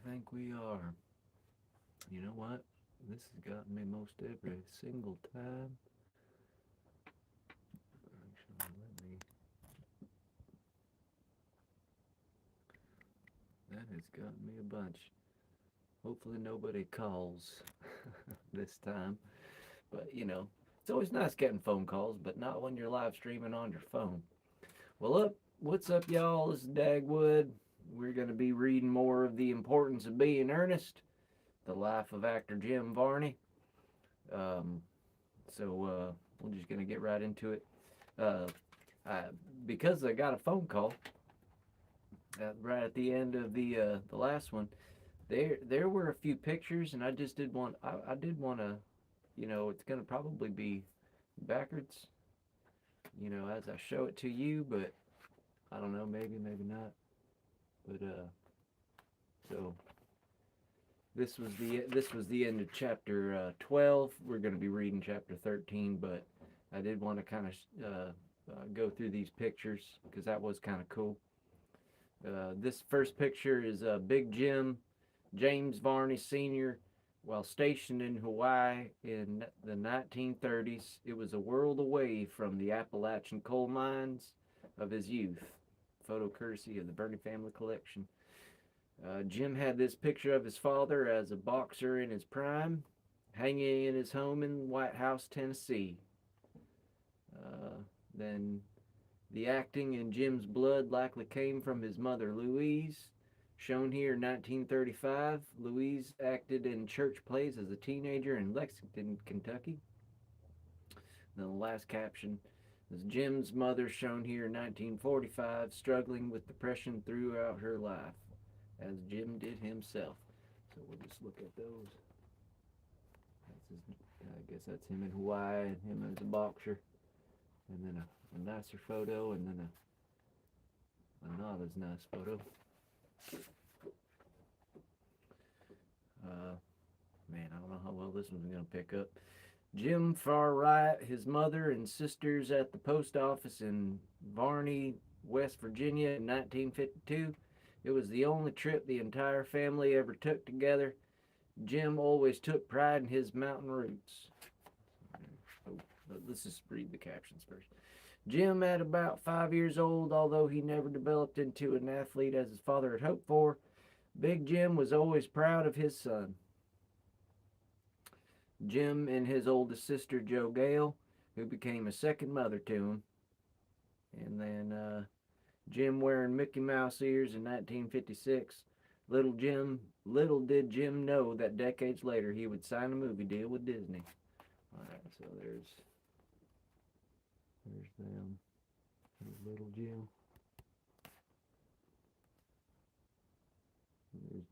think we are. You know what? This has gotten me most every single time. Actually, let me. That has gotten me a bunch. Hopefully, nobody calls this time. But, it's always nice getting phone calls, but not when you're live streaming on your phone. Well, what's up, y'all? This is Dagwood. We're going to be reading more of The Importance of Being Ernest, the life of actor Jim Varney. Um, so we're just going to get right into it. Uh, I, because I got a phone call right at the end of the last one, there were a few pictures, and I just did want I did want to, it's going to probably be backwards, as I show it to you, but I don't know, maybe not. But so this was the end of chapter 12. We're going to be reading chapter 13, but I did want to kind of go through these pictures because that was kind of cool. This first picture is Big Jim, James Varney Sr. While stationed in Hawaii in the 1930s, it was a world away from the Appalachian coal mines of his youth. Photo courtesy of the Varney Family Collection. Jim had this picture of his father as a boxer in his prime, hanging in his home in White House, Tennessee. Then the acting in Jim's blood likely came from his mother, Louise. Shown here in 1935, Louise acted in church plays as a teenager in Lexington, Kentucky. Then the last caption is Jim's mother, shown here in 1945, struggling with depression throughout her life, as Jim did himself. So we'll just look at those. I guess that's him in Hawaii and him as a boxer. And then a nicer photo, and then a not as nice photo. Man, I don't know how well this one's going to pick up. Jim, far right, his mother and sisters at the post office in Varney, West Virginia in 1952. It was the only trip the entire family ever took together. Jim always took pride in his mountain roots. Let's just read the captions first. Jim, at about 5 years old, although he never developed into an athlete as his father had hoped for, Big Jim was always proud of his son. Jim and his oldest sister, Jo Gale, who became a second mother to him. And then Jim wearing Mickey Mouse ears in 1956. Little did Jim know that decades later he would sign a movie deal with Disney. All right, so there's them. There's little Jim. There's,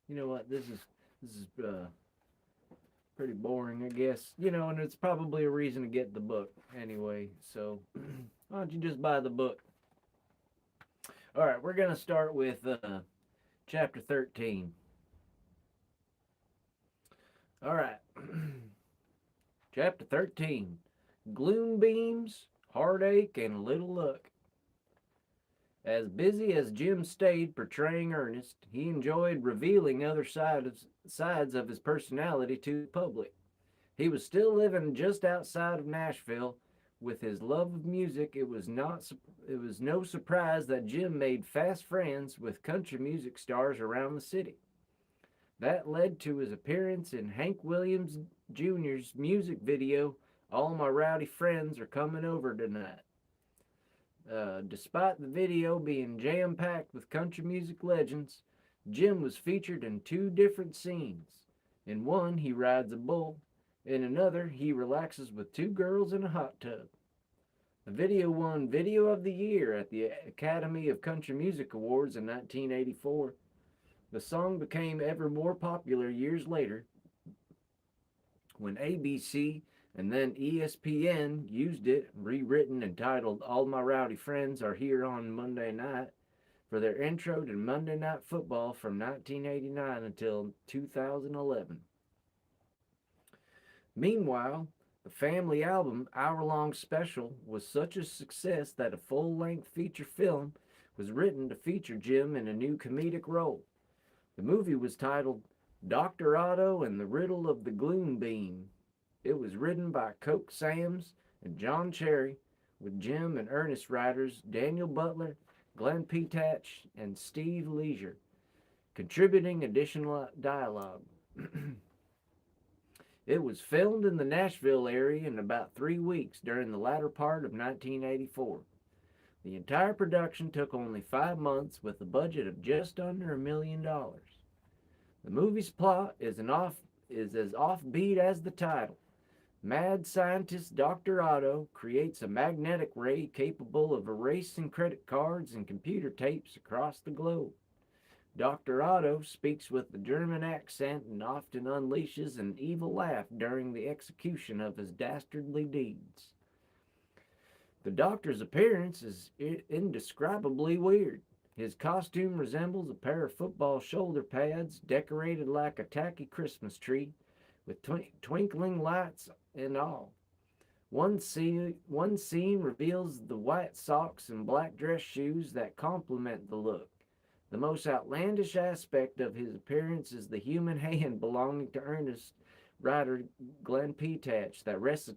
you know what? This is pretty boring, I guess. And it's probably a reason to get the book anyway. So why don't you just buy the book? All right, we're gonna start with chapter 13. All right, chapter 13. Gloom beams, heartache, and little luck. As busy as Jim stayed portraying Ernest, he enjoyed revealing other sides of his personality to the public. He was still living just outside of Nashville. With his love of music, it was no surprise that Jim made fast friends with country music stars around the city. That led to his appearance in Hank Williams Jr.'s music video, All My Rowdy Friends Are Coming Over Tonight. Despite the video being jam-packed with country music legends, Jim was featured in two different scenes. In one, he rides a bull. In another, he relaxes with two girls in a hot tub. The video won Video of the Year at the Academy of Country Music Awards in 1984. The song became ever more popular years later when ABC and then ESPN used it, rewritten and titled All My Rowdy Friends Are Here on Monday Night, for their intro to Monday Night Football from 1989 until 2011. Meanwhile, The family album hour-long special was such a success that a full-length feature film was written to feature Jim in a new comedic role. The movie was titled Dr. Otto and the Riddle of the Gloom Bean. It was written by Coke Sams and John Cherry, with Jim and Ernest writers Daniel Butler, Glenn Petach, and Steve Leisure contributing additional dialogue. It was filmed in the Nashville area in about 3 weeks during the latter part of 1984. The entire production took only 5 months with a budget of just under $1 million. The movie's plot is as offbeat as the title. Mad scientist Dr. Otto creates a magnetic ray capable of erasing credit cards and computer tapes across the globe. Dr. Otto speaks with a German accent and often unleashes an evil laugh during the execution of his dastardly deeds. The doctor's appearance is indescribably weird. His costume resembles a pair of football shoulder pads decorated like a tacky Christmas tree with twinkling lights and all. One scene reveals the white socks and black dress shoes that complement the look. The most outlandish aspect of his appearance is the human hand belonging to Ernest writer Glenn Petach that rests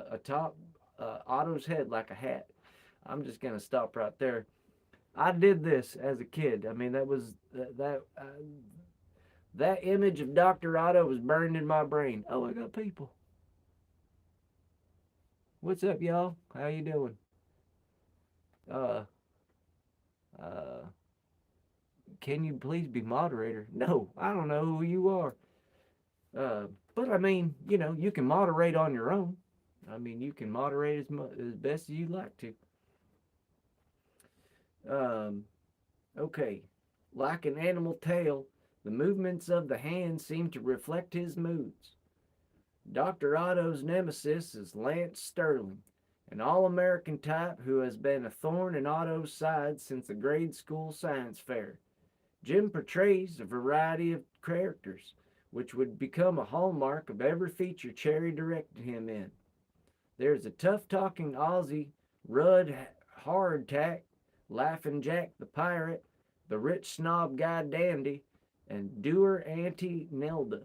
atop Otto's head like a hat. I'm just gonna stop right there. I did this as a kid. I mean, that image of Dr. Otto was burned in my brain. Oh, I got people. What's up, y'all? How you doing? Uh, uh, can you please be moderator? No, I don't know who you are. But I mean, you can moderate on your own. I mean, you can moderate as best as you like to. Um, okay. Like an animal tail, the movements of the hand seem to reflect his moods. Dr. Otto's nemesis is Lance Sterling, an all American type who has been a thorn in Otto's side since the grade school science fair. Jim portrays a variety of characters, which would become a hallmark of every feature Cherry directed him in. There's a tough talking Aussie, Rudd Hardtack, Laughing Jack the Pirate, the rich snob guy Dandy, and dour Auntie Nelda.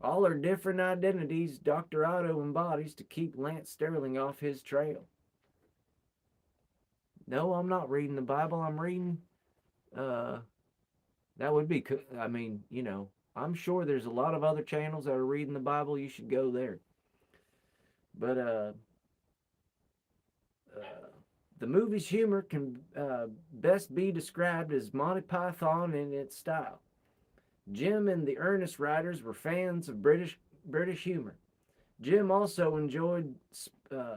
All are different identities Dr. Otto embodies to keep Lance Sterling off his trail. No, I'm not reading the Bible. I'm reading, uh, that would be, I mean, I'm sure there's a lot of other channels that are reading the Bible. You should go there. But, the movie's humor can best be described as Monty Python in its style. Jim and the Ernest writers were fans of British humor. Jim also enjoyed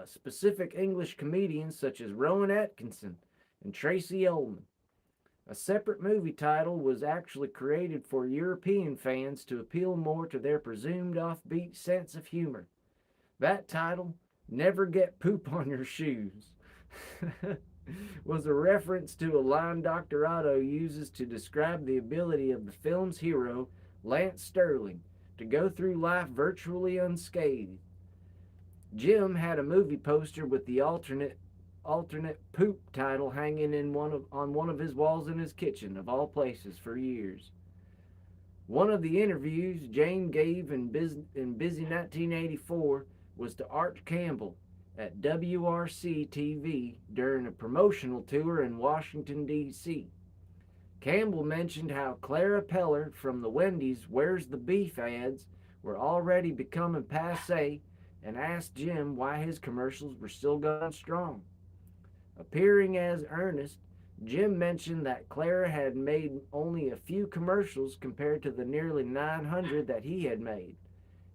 specific English comedians such as Rowan Atkinson and Tracy Ullman. A separate movie title was actually created for European fans to appeal more to their presumed offbeat sense of humor. That title, Never Get Poop on Your Shoes, was a reference to a line Dr. Otto uses to describe the ability of the film's hero, Lance Sterling, to go through life virtually unscathed. Jim had a movie poster with the alternate poop title hanging on one of his walls in his kitchen, of all places, for years. One of the interviews Jane gave in Busy 1984 was to Art Campbell at WRC TV during a promotional tour in Washington, D.C. Campbell mentioned how Clara Peller from the Wendy's Where's the Beef ads were already becoming passe and asked Jim why his commercials were still going strong. Appearing as Ernest, Jim mentioned that Clara had made only a few commercials compared to the nearly 900 that he had made.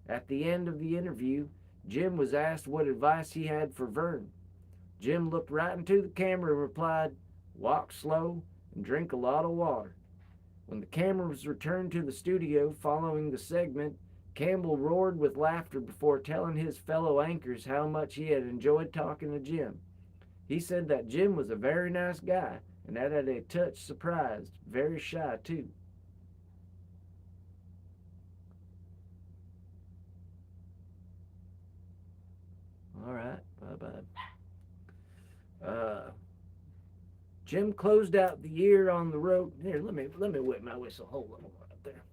At the end of the interview, Jim was asked what advice he had for Vern. Jim looked right into the camera and replied, "Walk slow and drink a lot of water." When the camera was returned to the studio following the segment, Campbell roared with laughter before telling his fellow anchors how much he had enjoyed talking to Jim. He said that Jim was a very nice guy and that had a touch surprised, very shy too. All right. Bye-bye. Jim closed out the year on the road. Here, let me wet my whistle. Hold on right there.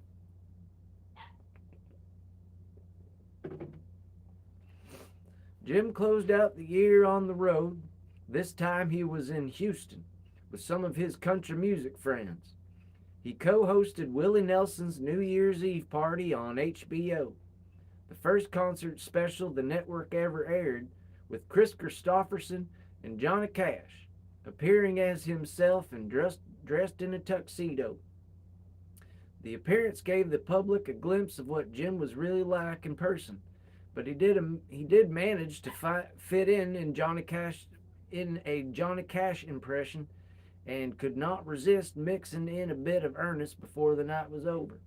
Jim closed out the year on the road. This time he was in Houston with some of his country music friends. He co-hosted Willie Nelson's New Year's Eve party on HBO, the first concert special the network ever aired, with Chris Christopherson and Johnny Cash appearing as himself and dressed in a tuxedo. The appearance gave the public a glimpse of what Jim was really like in person, but he did manage to fit in a Johnny Cash impression, and could not resist mixing in a bit of Ernest before the night was over.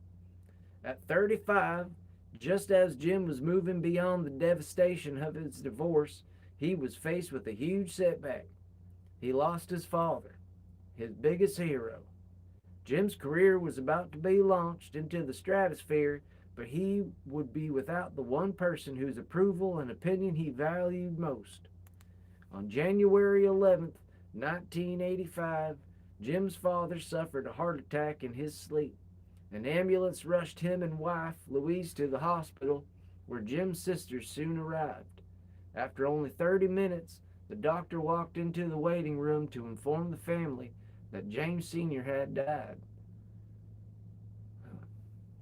At 35, just as Jim was moving beyond the devastation of his divorce, he was faced with a huge setback. He lost his father, his biggest hero. Jim's career was about to be launched into the stratosphere, but he would be without the one person whose approval and opinion he valued most. On January 11th, 1985, Jim's father suffered a heart attack in his sleep. An ambulance rushed him and wife, Louise, to the hospital, where Jim's sisters soon arrived. After only 30 minutes, the doctor walked into the waiting room to inform the family that James Sr. had died.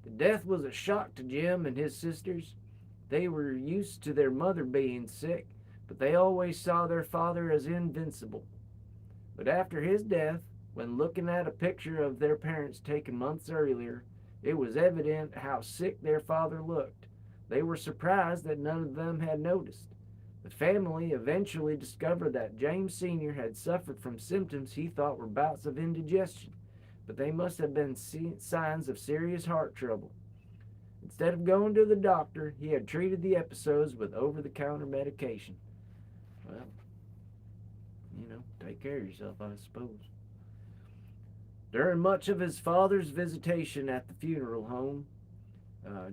The death was a shock to Jim and his sisters. They were used to their mother being sick, but they always saw their father as invincible. But after his death, when looking at a picture of their parents taken months earlier, it was evident how sick their father looked. They were surprised that none of them had noticed. The family eventually discovered that James Sr. had suffered from symptoms he thought were bouts of indigestion, but they must have been signs of serious heart trouble. Instead of going to the doctor, he had treated the episodes with over-the-counter medication. Well, take care of yourself, I suppose. During much of his father's visitation at the funeral home,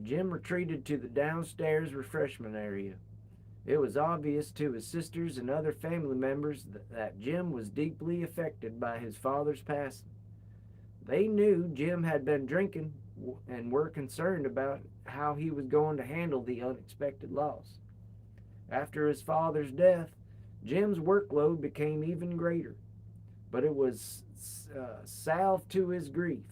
Jim retreated to the downstairs refreshment area. It was obvious to his sisters and other family members that Jim was deeply affected by his father's passing. They knew Jim had been drinking and were concerned about how he was going to handle the unexpected loss. After his father's death, Jim's workload became even greater, but it was salve to his grief.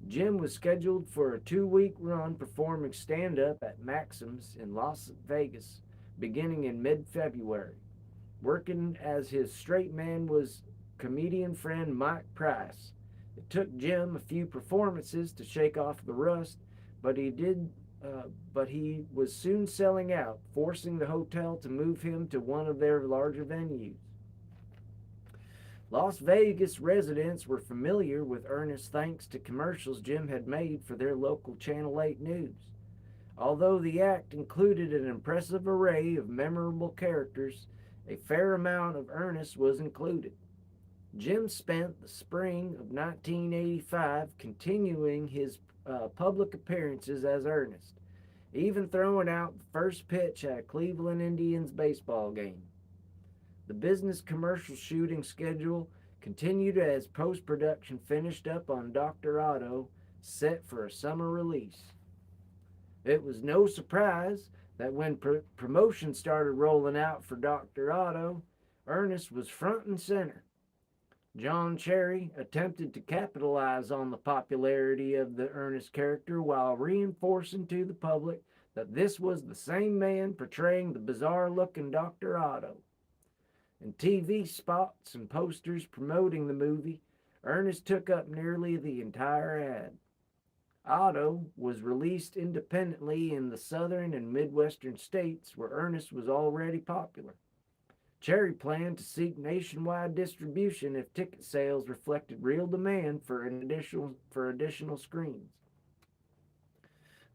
Jim was scheduled for a 2-week run performing stand-up at Maxim's in Las Vegas, beginning in mid-February. Working as his straight man was comedian friend Mike Price. It took Jim a few performances to shake off the rust, but he was soon selling out, forcing the hotel to move him to one of their larger venues. Las Vegas residents were familiar with Ernest thanks to commercials Jim had made for their local Channel 8 news. Although the act included an impressive array of memorable characters, a fair amount of Ernest was included. Jim spent the spring of 1985 continuing his public appearances as Ernest, even throwing out the first pitch at a Cleveland Indians baseball game. The business commercial shooting schedule continued as post-production finished up on Dr. Otto, set for a summer release. It was no surprise that when promotion started rolling out for Dr. Otto, Ernest was front and center. John Cherry attempted to capitalize on the popularity of the Ernest character while reinforcing to the public that this was the same man portraying the bizarre-looking Dr. Otto. In TV spots and posters promoting the movie, Ernest took up nearly the entire ad. Otto was released independently in the southern and midwestern states where Ernest was already popular. Cherry planned to seek nationwide distribution if ticket sales reflected real demand for additional screens.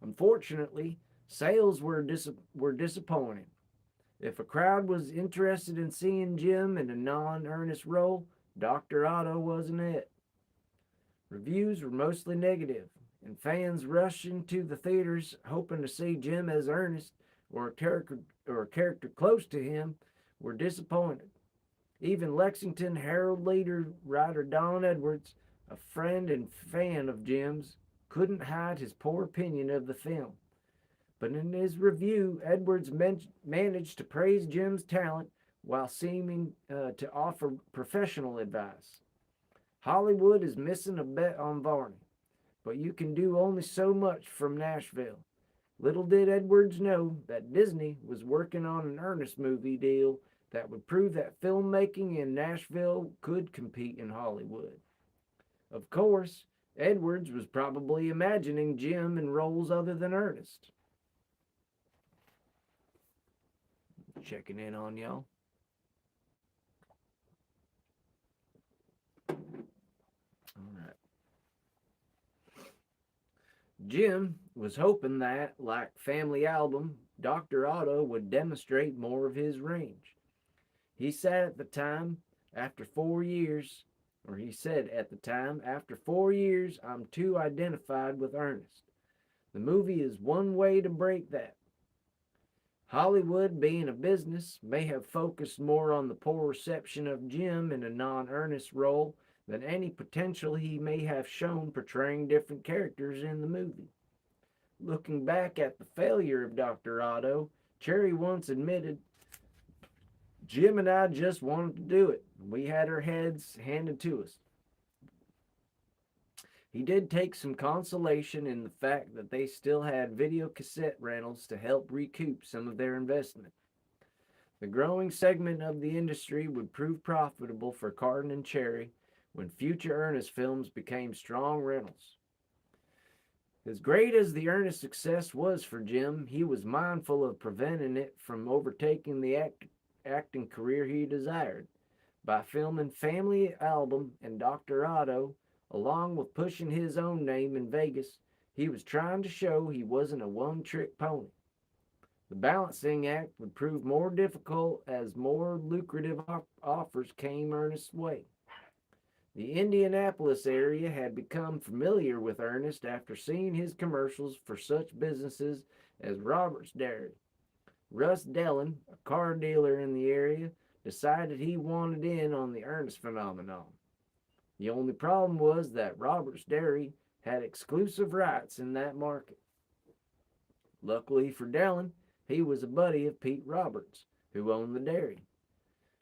Unfortunately, sales were disappointing. If a crowd was interested in seeing Jim in a non-Ernest role, Dr. Otto wasn't it. Reviews were mostly negative, and fans rushed into the theaters hoping to see Jim as Ernest or a character close to him were disappointed. Even Lexington Herald leader writer Don Edwards, a friend and fan of Jim's, couldn't hide his poor opinion of the film. But in his review, Edwards managed to praise Jim's talent while seeming to offer professional advice. Hollywood is missing a bet on Varney, but you can do only so much from Nashville. Little did Edwards know that Disney was working on an Ernest movie deal that would prove that filmmaking in Nashville could compete in Hollywood. Of course, Edwards was probably imagining Jim in roles other than Ernest. Checking in on y'all. All right. Jim was hoping that, like Family Album, Dr. Otto would demonstrate more of his range. He said at the time, after 4 years, I'm too identified with Ernest. The movie is one way to break that. Hollywood, being a business, may have focused more on the poor reception of Jim in a non-Ernest role than any potential he may have shown portraying different characters in the movie. Looking back at the failure of Dr. Otto, Cherry once admitted, Jim and I just wanted to do it. We had our heads handed to us. He did take some consolation in the fact that they still had video cassette rentals to help recoup some of their investment. The growing segment of the industry would prove profitable for Carden and Cherry when future Ernest films became strong rentals. As great as the Ernest success was for Jim, he was mindful of preventing it from overtaking the acting career he desired. By filming Family Album and Dr. Otto, along with pushing his own name in Vegas, he was trying to show he wasn't a one-trick pony. The balancing act would prove more difficult as more lucrative offers came Ernest's way. The Indianapolis area had become familiar with Ernest after seeing his commercials for such businesses as Robert's Dairy. Russ Dellin, a car dealer in the area, decided he wanted in on the Ernest phenomenon. The only problem was that Robert's Dairy had exclusive rights in that market. Luckily for Dellin, he was a buddy of Pete Roberts, who owned the dairy.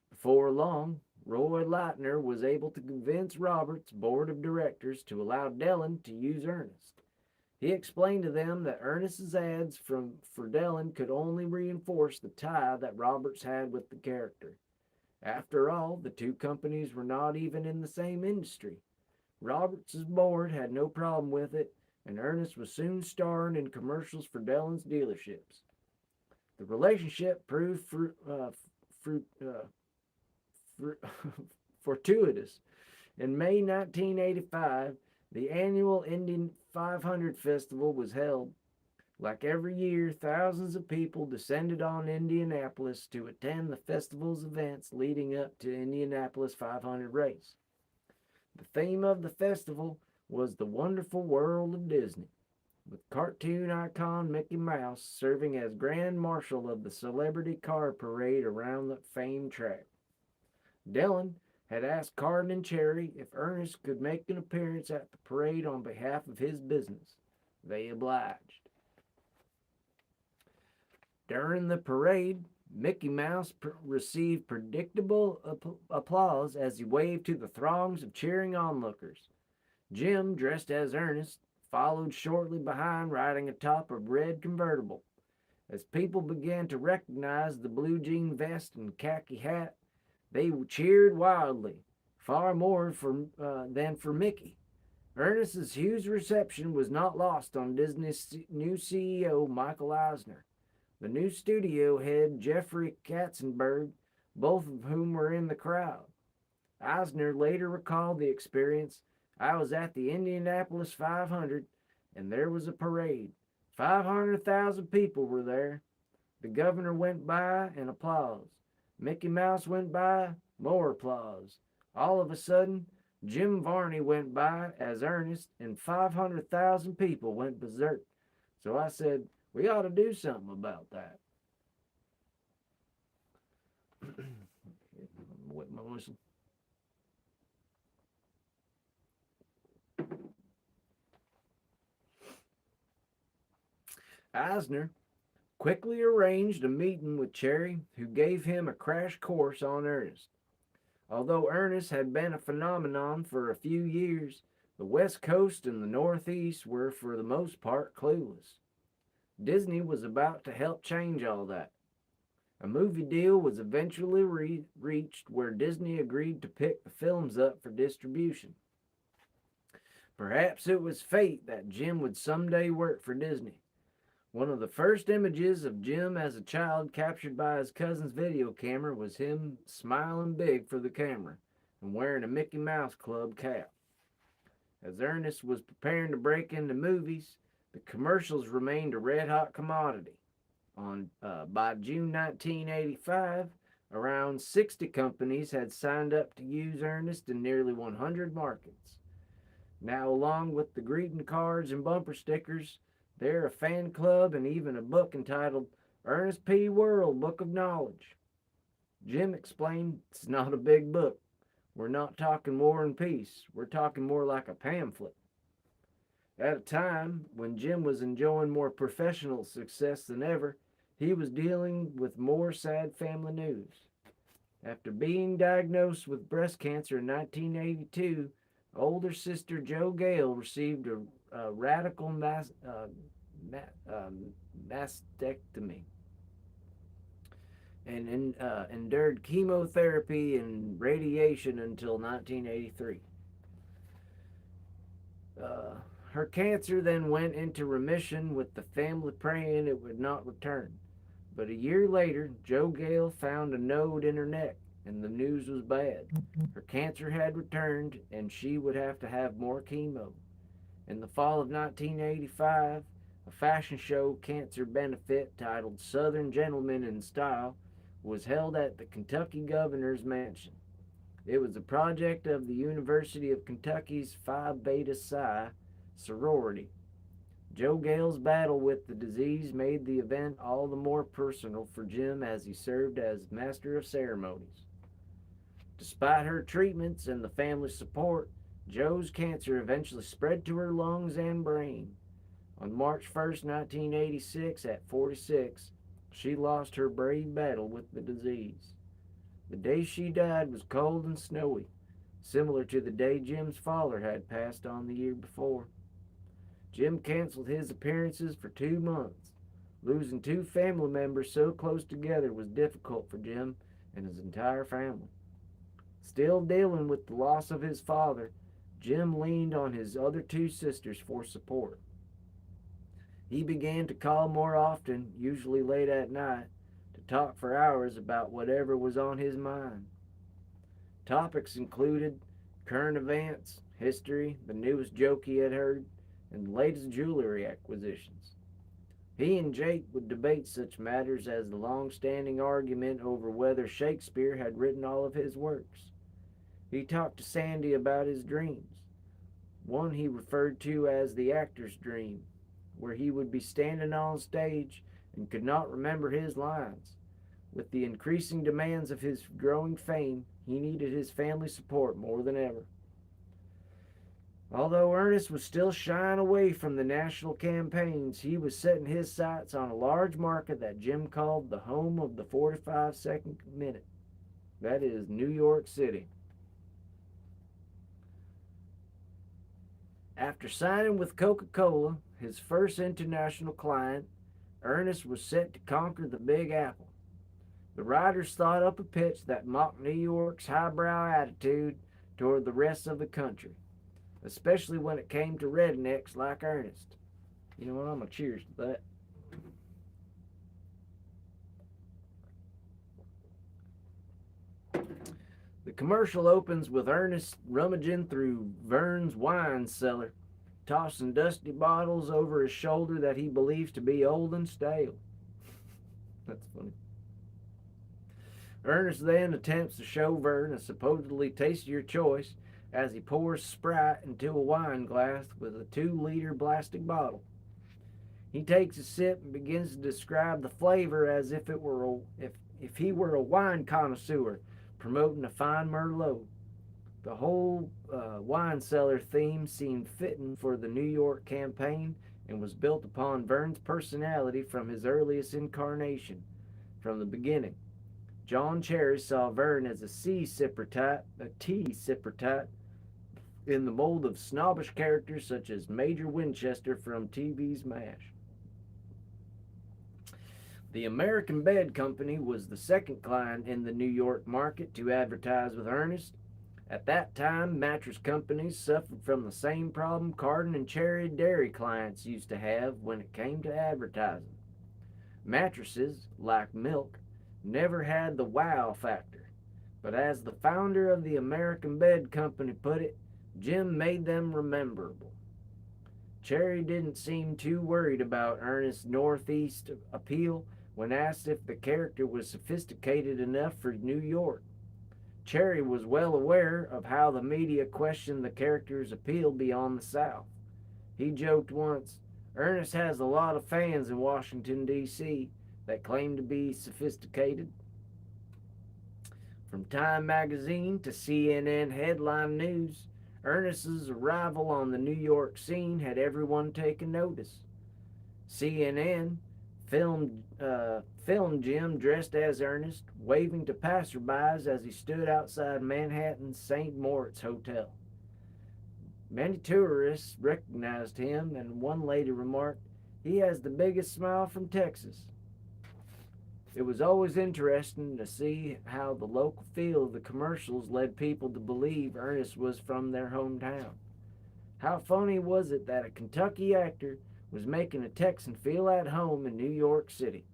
Before long, Roy Leitner was able to convince Roberts' board of directors to allow Dellin to use Ernest. He explained to them that Ernest's ads for Dellin could only reinforce the tie that Roberts had with the character. After all, the two companies were not even in the same industry. Roberts' board had no problem with it, and Ernest was soon starring in commercials for Dellin's dealerships. The relationship proved fortuitous. In May 1985, the annual Indy 500 Festival was held. Like every year, thousands of people descended on Indianapolis to attend the festival's events leading up to Indianapolis 500 race. The theme of the festival was the wonderful world of Disney, with cartoon icon Mickey Mouse serving as Grand Marshal of the celebrity car parade around the famed track. Dellin had asked Carden and Cherry if Ernest could make an appearance at the parade on behalf of his business. They obliged. During the parade, Mickey Mouse received predictable applause as he waved to the throngs of cheering onlookers. Jim, dressed as Ernest, followed shortly behind riding atop a red convertible. As people began to recognize the blue jean vest and khaki hat, they cheered wildly, far more than for Mickey. Ernest's huge reception was not lost on Disney's new CEO, Michael Eisner. The new studio head, Jeffrey Katzenberg, both of whom were in the crowd. Eisner later recalled the experience. I was at the Indianapolis 500, and there was a parade. 500,000 people were there. The governor went by, and applause. Mickey Mouse went by, more applause. All of a sudden, Jim Varney went by as Ernest, and 500,000 people went berserk. So I said, we ought to do something about that. Wet my whistle. Eisner quickly arranged a meeting with Cherry, who gave him a crash course on Ernest. Although Ernest had been a phenomenon for a few years, the West Coast and the Northeast were for the most part clueless. Disney was about to help change all that. A movie deal was eventually reached where Disney agreed to pick the films up for distribution. Perhaps it was fate that Jim would someday work for Disney. One of the first images of Jim as a child captured by his cousin's video camera was him smiling big for the camera and wearing a Mickey Mouse Club cap. As Ernest was preparing to break into movies, the commercials remained a red-hot commodity. By June 1985, around 60 companies had signed up to use Ernest in nearly 100 markets. Now, along with the greeting cards and bumper stickers, they're a fan club and even a book entitled Ernest P. Worrell Book of Knowledge. Jim explained it's not a big book. We're not talking War and Peace. We're talking more like a pamphlet. At a time when Jim was enjoying more professional success than ever, he was dealing with more sad family news. After being diagnosed with breast cancer in 1982, older sister Jo Gale received a radical mastectomy and endured chemotherapy and radiation until 1983. Her cancer then went into remission, with the family praying it would not return. But a year later, Jo Gale found a node in her neck, and the news was bad. Her cancer had returned, and she would have to have more chemo. In the fall of 1985, a fashion show cancer benefit titled Southern Gentlemen in Style was held at the Kentucky Governor's Mansion. It was a project of the University of Kentucky's Phi Beta Psi sorority. Jo Gale's battle with the disease made the event all the more personal for Jim as he served as Master of Ceremonies. Despite her treatments and the family's support, Jo's cancer eventually spread to her lungs and brain. On March 1st, 1986, at 46, she lost her brave battle with the disease. The day she died was cold and snowy, similar to the day Jim's father had passed on the year before. Jim canceled his appearances for 2 months. Losing 2 family members so close together was difficult for Jim and his entire family. Still dealing with the loss of his father, Jim leaned on his other 2 sisters for support. He began to call more often, usually late at night, to talk for hours about whatever was on his mind. Topics included current events, history, the newest joke he had heard, and the latest jewelry acquisitions. He and Jake would debate such matters as the long-standing argument over whether Shakespeare had written all of his works. He talked to Sandy about his dreams, one he referred to as the actor's dream, where he would be standing on stage and could not remember his lines. With the increasing demands of his growing fame, he needed his family support more than ever. Although Ernest was still shying away from the national campaigns, he was setting his sights on a large market that Jim called the home of the 45-second minute. That is New York City. After signing with Coca-Cola, his first international client, Ernest was set to conquer the Big Apple. The writers thought up a pitch that mocked New York's highbrow attitude toward the rest of the country, especially when it came to rednecks like Ernest. You know what? I'm going to cheers to that. The commercial opens with Ernest rummaging through Vern's wine cellar, tossing dusty bottles over his shoulder that he believes to be old and stale. That's funny. Ernest then attempts to show Vern a supposedly tastier choice as he pours Sprite into a wine glass with a 2-liter plastic bottle. He takes a sip and begins to describe the flavor as if it were if he were a wine connoisseur promoting a fine Merlot. The whole wine cellar theme seemed fitting for the New York campaign and was built upon Verne's personality from his earliest incarnation. From the beginning, John Cherry saw Verne as a tea sipper type, in the mold of snobbish characters such as Major Winchester from TV's MASH. The American Bed Company was the second client in the New York market to advertise with Ernest. At that time, mattress companies suffered from the same problem Carden and Cherry dairy clients used to have when it came to advertising. Mattresses, like milk, never had the wow factor, but as the founder of the American Bed Company put it, Jim made them rememberable. Cherry didn't seem too worried about Ernest's Northeast appeal when asked if the character was sophisticated enough for New York. Cherry was well aware of how the media questioned the character's appeal beyond the South. He joked once, "Ernest has a lot of fans in Washington, D.C. that claim to be sophisticated." From Time magazine to CNN headline news, Ernest's arrival on the New York scene had everyone taking notice. CNN filmed Jim dressed as Ernest, waving to passersby as he stood outside Manhattan's St. Moritz Hotel. Many tourists recognized him, and one lady remarked, "He has the biggest smile from Texas." It was always interesting to see how the local feel of the commercials led people to believe Ernest was from their hometown. How funny was it that a Kentucky actor was making a Texan feel at home in New York City?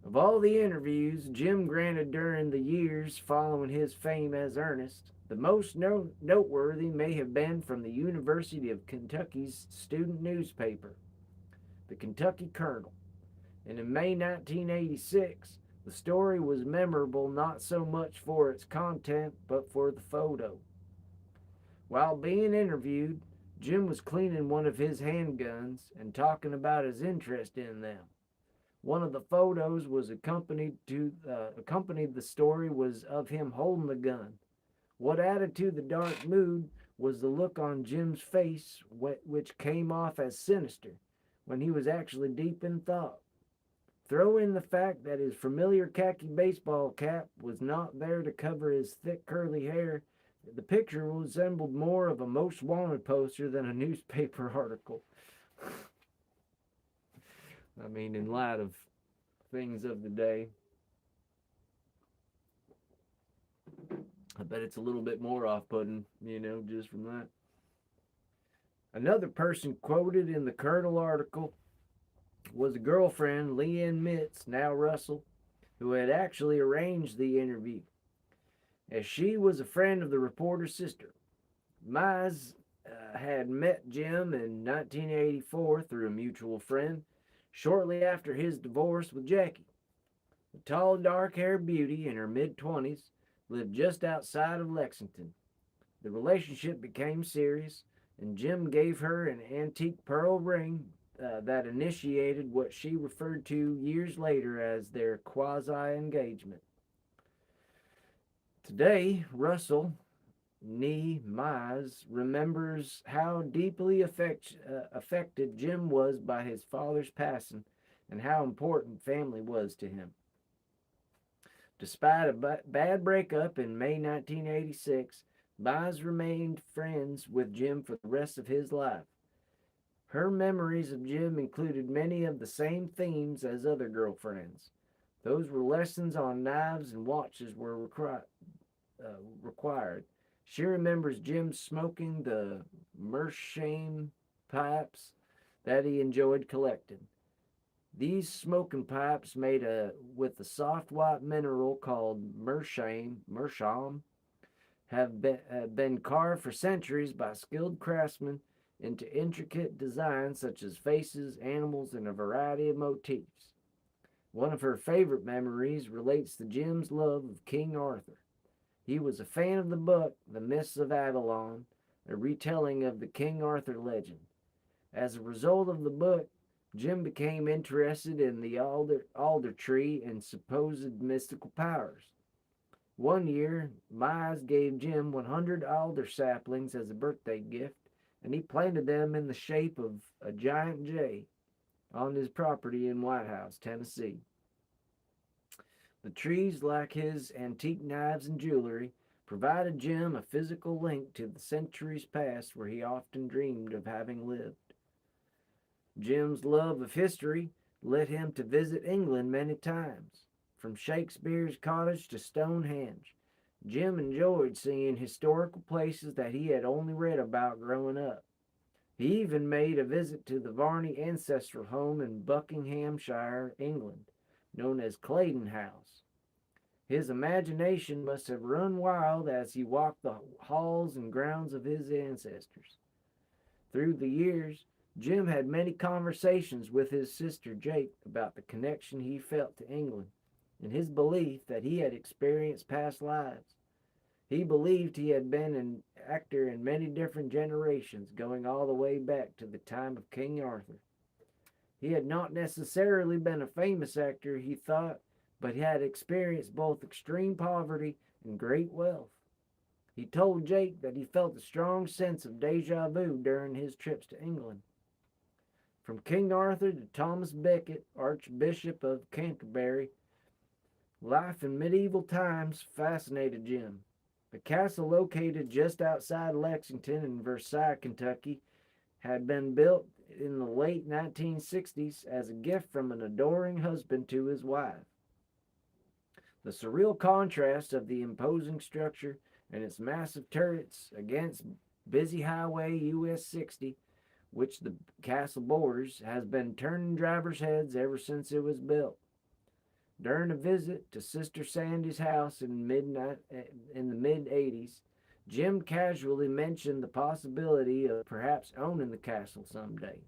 Of all the interviews Jim granted during the years following his fame as Ernest, the most noteworthy may have been from the University of Kentucky's student newspaper, the Kentucky Colonel. And in May 1986, the story was memorable not so much for its content, but for the photo. While being interviewed, Jim was cleaning one of his handguns and talking about his interest in them. One of the photos was accompanied the story was of him holding the gun. What added to the dark mood was the look on Jim's face, which came off as sinister, when he was actually deep in thought. Throw in the fact that his familiar khaki baseball cap was not there to cover his thick curly hair, the picture resembled more of a most wanted poster than a newspaper article. I mean, in light of things of the day, I bet it's a little bit more off-putting, just from that. Another person quoted in the Colonel article was a girlfriend, Leanne Mitz, now Russell, who had actually arranged the interview, as she was a friend of the reporter's sister. Mize had met Jim in 1984 through a mutual friend, shortly after his divorce with Jackie. The tall, dark-haired beauty in her mid-20s lived just outside of Lexington. The relationship became serious, and Jim gave her an antique pearl ring that initiated what she referred to years later as their quasi-engagement. Today, Russell, nee Mize, remembers how deeply affected Jim was by his father's passing and how important family was to him. Despite a bad breakup in May 1986, Mize remained friends with Jim for the rest of his life. Her memories of Jim included many of the same themes as other girlfriends. Those were lessons on knives and watches were required. She remembers Jim smoking the Meerschaum pipes that he enjoyed collecting. These smoking pipes made with a soft white mineral called Meerschaum have been carved for centuries by skilled craftsmen into intricate designs such as faces, animals, and a variety of motifs. One of her favorite memories relates to Jim's love of King Arthur. He was a fan of the book, The Mists of Avalon, a retelling of the King Arthur legend. As a result of the book, Jim became interested in the alder tree and supposed mystical powers. One year, Mize gave Jim 100 alder saplings as a birthday gift, and he planted them in the shape of a giant J on his property in White House, Tennessee. The trees, like his antique knives and jewelry, provided Jim a physical link to the centuries past where he often dreamed of having lived. Jim's love of history led him to visit England many times. From Shakespeare's cottage to Stonehenge, Jim enjoyed seeing historical places that he had only read about growing up. He even made a visit to the Varney ancestral home in Buckinghamshire, England, known as Claydon House. His imagination must have run wild as he walked the halls and grounds of his ancestors. Through the years, Jim had many conversations with his sister Jake about the connection he felt to England and his belief that he had experienced past lives. He believed he had been an actor in many different generations, going all the way back to the time of King Arthur. He had not necessarily been a famous actor, he thought, but he had experienced both extreme poverty and great wealth. He told Jake that he felt a strong sense of deja vu during his trips to England. From King Arthur to Thomas Becket, Archbishop of Canterbury, life in medieval times fascinated Jim. The castle located just outside Lexington in Versailles, Kentucky, had been built in the late 1960s as a gift from an adoring husband to his wife. The surreal contrast of the imposing structure and its massive turrets against busy highway US 60, which the castle borders, has been turning drivers' heads ever since it was built. During a visit to Sister Sandy's house in the mid-80s, Jim casually mentioned the possibility of perhaps owning the castle someday.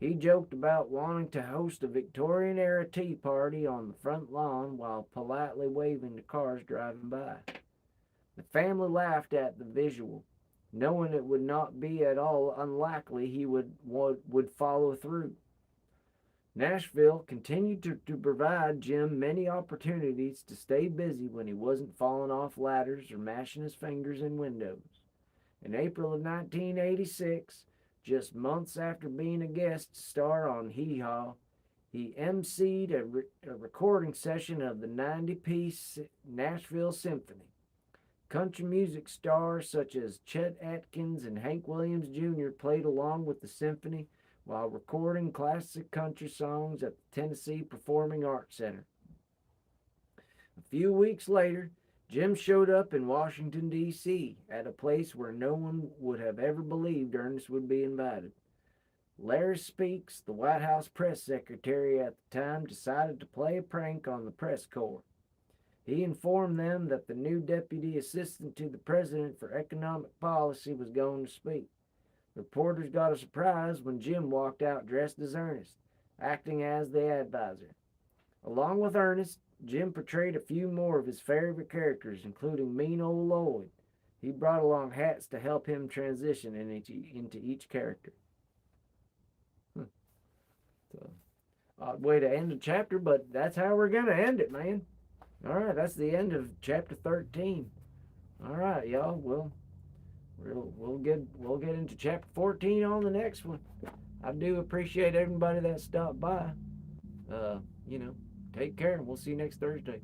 He joked about wanting to host a Victorian-era tea party on the front lawn while politely waving to cars driving by. The family laughed at the visual, knowing it would not be at all unlikely he would follow through. Nashville continued to provide Jim many opportunities to stay busy when he wasn't falling off ladders or mashing his fingers in windows. In April of 1986, just months after being a guest star on Hee Haw, he emceed a recording session of the 90-piece Nashville Symphony. Country music stars such as Chet Atkins and Hank Williams Jr. played along with the symphony while recording classic country songs at the Tennessee Performing Arts Center. A few weeks later, Jim showed up in Washington, D.C., at a place where no one would have ever believed Ernest would be invited. Larry Speakes, the White House press secretary at the time, decided to play a prank on the press corps. He informed them that the new deputy assistant to the president for economic policy was going to speak. Reporters got a surprise when Jim walked out dressed as Ernest, acting as the advisor. Along with Ernest, Jim portrayed a few more of his favorite characters, including Mean Old Lloyd. He brought along hats to help him transition into each character. So, odd way to end a chapter, but that's how we're going to end it, man. All right, that's the end of chapter 13. All right, y'all. We'll get into chapter 14 on the next one. I do appreciate everybody that stopped by. Take care, and we'll see you next Thursday.